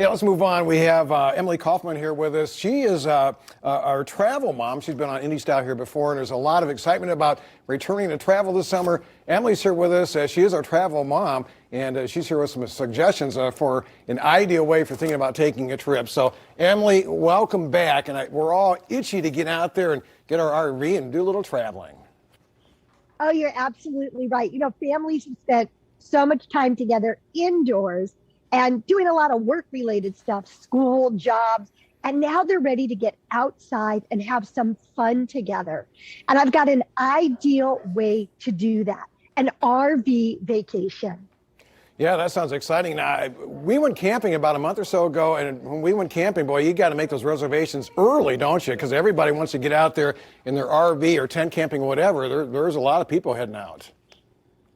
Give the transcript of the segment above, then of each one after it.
Hey, let's move on. We have Emily Kaufman here with us. She is our travel mom. She's been on Indy Style here before, and there's a lot of excitement about returning to travel this summer. Emily's here with us. She is our travel mom, and she's here with some suggestions for an ideal way for thinking about taking a trip. So, Emily, welcome back. And we're all itchy to get out there and get our RV and do a little traveling. Oh, you're absolutely right. You know, families have spent so much time together indoors and doing a lot of work-related stuff, school, jobs, and now they're ready to get outside and have some fun together. And I've got an ideal way to do that, an RV vacation. Yeah, that sounds exciting. Now, we went camping about a month or so ago, and when we went camping, boy, you got to make those reservations early, don't you? Because everybody wants to get out there in their RV or tent camping, whatever. There's a lot of people heading out.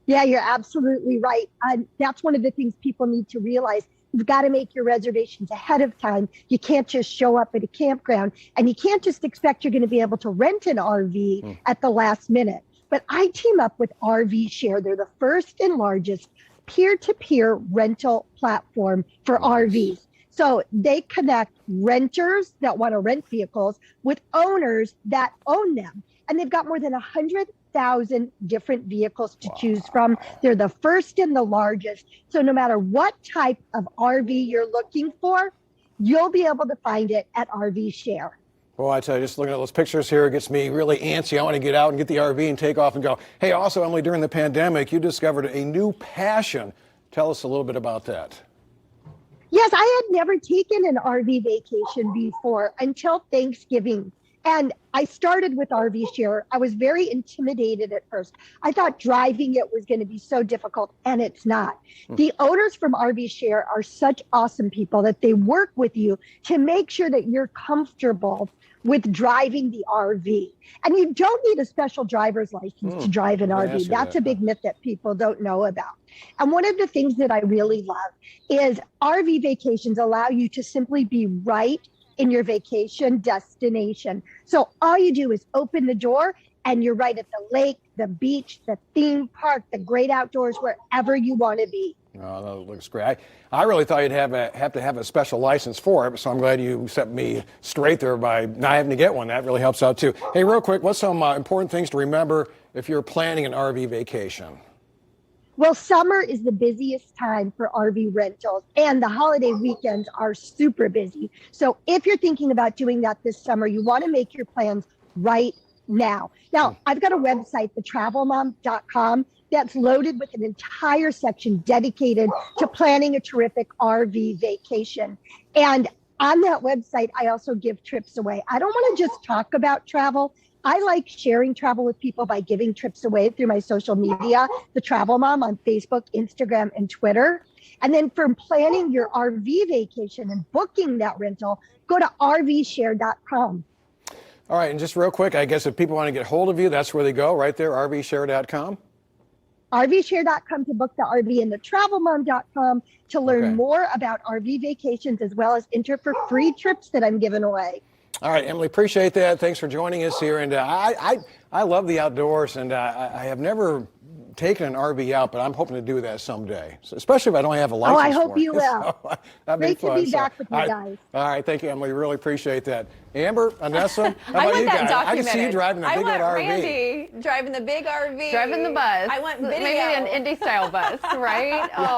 Yeah, you're absolutely right. That's one of the things people need to realize. You've got to make your reservations ahead of time. You can't just show up at a campground, and you can't just expect you're going to be able to rent an RV at the last minute. But I team up with RV Share. They're the first and largest peer-to-peer rental platform for RVs. So they connect renters that want to rent vehicles with owners that own them. And they've got more than 100,000 different vehicles to choose from. They're the first and the largest. So no matter what type of RV you're looking for, you'll be able to find it at RV Share. Well, I tell you, just looking at those pictures here, it gets me really antsy. I want to get out and get the RV and take off and go. Hey, also, Emily, during the pandemic, you discovered a new passion. Tell us a little bit about that. Yes, I had never taken an RV vacation before until Thanksgiving. And I started with RV Share. I was very intimidated at first. I thought driving it was going to be so difficult, and it's not. The owners from RV Share are such awesome people that they work with you to make sure that you're comfortable with driving the RV. And you don't need a special driver's license to drive an RV. That's a big myth that people don't know about. And one of the things that I really love is RV vacations allow you to simply be right in your vacation destination. So all you do is open the door and you're right at the lake, the beach, the theme park, the great outdoors, wherever you want to be. Oh, that looks great. I really thought you'd have to have a special license for it, so I'm glad you set me straight there by not having to get one. That really helps out too. Hey, real quick, what's some important things to remember if you're planning an RV vacation? Well, summer is the busiest time for RV rentals, and the holiday weekends are super busy. So if you're thinking about doing that this summer, you want to make your plans right now. Now, I've got a website, thetravelmom.com, that's loaded with an entire section dedicated to planning a terrific RV vacation. And on that website, I also give trips away. I don't want to just talk about travel. I like sharing travel with people by giving trips away through my social media, The Travel Mom on Facebook, Instagram, and Twitter. And then for planning your RV vacation and booking that rental, go to rvshare.com. All right, and just real quick, I guess if people want to get hold of you, that's where they go, right there, rvshare.com? rvshare.com to book the RV and thetravelmom.com to learn more about RV vacations as well as enter for free trips that I'm giving away. All right, Emily, appreciate that. Thanks for joining us here. And I love the outdoors, and I have never taken an RV out, but I'm hoping to do that someday, so especially if I don't have a license. Oh, I hope you will. So, that'd be Great fun. to be back with you guys. All right, thank you, Emily. Really appreciate that. Amber, Anessa, how I about want you that guys? documented. I can see you driving a big old RV. Randy driving the big RV. driving the bus. I want video. Maybe an Indy style bus, right? Oh.